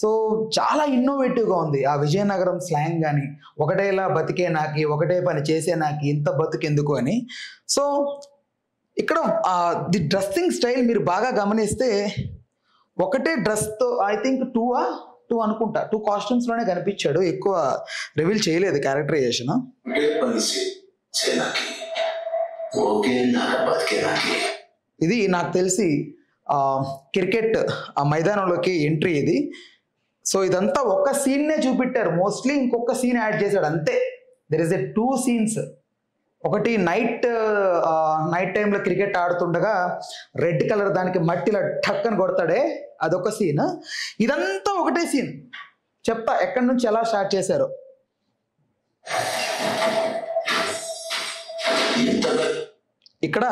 So చాలా ఇన్నోవేటివ్గా ఉంది ఆ విజయనగరం స్లాంగ్ కానీ, ఒకటేలా బతికే నాకి, ఒకటే పని చేసే నాకి, ఇంత బతుకెందుకు అని. సో ఇక్కడ ది డ్రెస్సింగ్ స్టైల్ మీరు బాగా గమనిస్తే ఒకటే డ్రెస్తో ఐ థింక్ టూ అనుకుంటా, 2 కాస్ట్యూమ్స్లోనే కనిపించాడు, ఎక్కువ రివీల్ చేయలేదు క్యారెక్టరైజేషన్. ఇది నాకు తెలిసి క్రికెట్ మైదానంలోకి ఎంట్రీ ఇది. సో ఇదంతా ఒక్క సీన్నే చూపెట్టారు మోస్ట్లీ, ఇంకొక సీన్ యాడ్ చేశాడు అంతే. There is a 2 scenes. ఒకటి నైట్ టైంలో క్రికెట్ ఆడుతుండగా రెడ్ కలర్ దానికి మట్టిలో ఠక్కని కొడతాడే, అదొక సీన్. ఇదంతా ఒకటే సీన్. చెప్తా ఎక్కడి నుంచి ఎలా స్టార్ట్ చేశారు. ఇక్కడ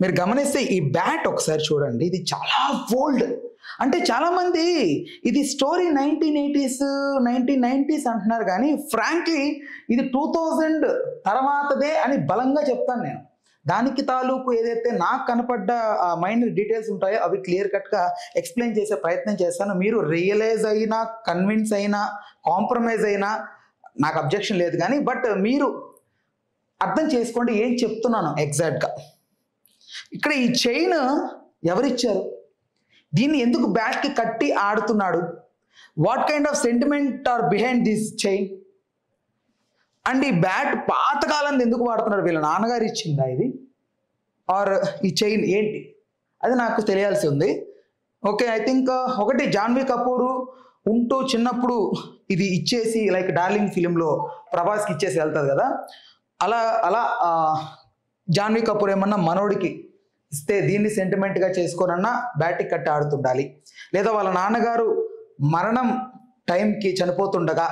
మీరు గమనిస్తే ఈ బ్యాట్ ఒకసారి చూడండి, ఇది చాలా ఓల్డ్. అంటే చాలామంది ఇది స్టోరీ 1980s 1990s అంటున్నారు, కానీ ఫ్రాంక్లీ ఇది 2000 తర్వాతదే అని బలంగా చెప్తాను నేను. దానికి తాలూకు ఏదైతే నాకు కనపడ్డ మైండ్ డీటెయిల్స్ ఉంటాయో అవి క్లియర్ కట్గా ఎక్స్ప్లెయిన్ చేసే ప్రయత్నం చేస్తాను. మీరు రియలైజ్ అయినా, కన్విన్స్ అయినా, కాంప్రమైజ్ అయినా నాకు అబ్జెక్షన్ లేదు, కానీ బట్ మీరు అర్థం చేసుకోండి ఏం చెప్తున్నాను ఎగ్జాక్ట్గా. ఇక్కడ ఈ చైన్ ఎవరిచ్చారు, దీన్ని ఎందుకు బ్యాట్కి కట్టి ఆడుతున్నాడు, what kind of sentiment are behind this chain, and ఈ బ్యాట్ పాతకాలం ఎందుకు వాడుతున్నాడు, వీళ్ళ నాన్నగారు ఇచ్చిందా ఇది, ఆర్ ఈ చైన్ ఏంటి, అది నాకు తెలియాల్సి ఉంది. ఓకే, ఐ థింక్ ఒకటి జాన్వీ కపూరు ఉంటూ చిన్నప్పుడు ఇది ఇచ్చేసి, లైక్ డార్లింగ్ ఫిలింలో ప్రభాస్కి ఇచ్చేసి వెళ్తుంది కదా, అలా అలా జాన్వీ కపూర్ ఏమన్నా మనోడికి ఇస్తే దీన్ని సెంటిమెంట్గా చేసుకోనన్నా బ్యాట్కి కట్టి ఆడుతుండాలి. లేదా వాళ్ళ నాన్నగారు మరణం టైంకి చనిపోతుండగా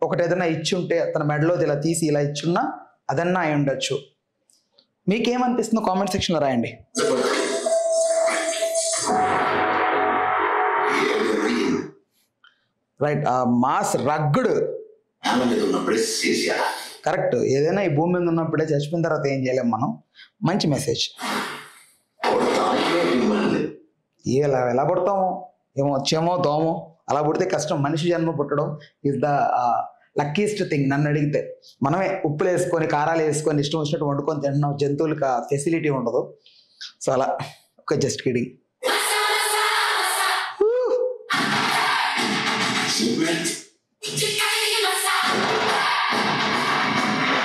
ఒకటి ఏదైనా ఇచ్చుంటే తన మెడలో ఇలా తీసి ఇలా ఇచ్చున్నా అదన్నా అయి ఉండొచ్చు. మీకేమనిపిస్తుందో కామెంట్ సెక్షన్లో రాయండి. రైట్, మాస్ రగ్గుడు కరెక్ట్. ఏదైనా ఈ భూమి మీద ఉన్నప్పుడే, చచ్చిపోయిన తర్వాత ఏం చేయలేం మనం. మంచి మెసేజ్. ఎలా పుడతామో ఏమో, వచ్చేమో దోమో, అలా పుడితే కష్టం. మనిషి జన్మ పుట్టడం ఈజ్ ద లక్కీస్ట్ థింగ్ నన్ను అడిగితే. మనమే ఉప్పులు వేసుకొని, కారాలు వేసుకొని, ఇష్టం వచ్చినట్టు వండుకొని తింటున్నాం, జంతువులకు ఆ ఫెసిలిటీ ఉండదు. సో అలా ఒక జస్ట్ కిడింగ్.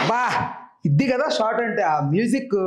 బా ఇది కదా షార్ట్ అంటే, ఆ మ్యూజిక్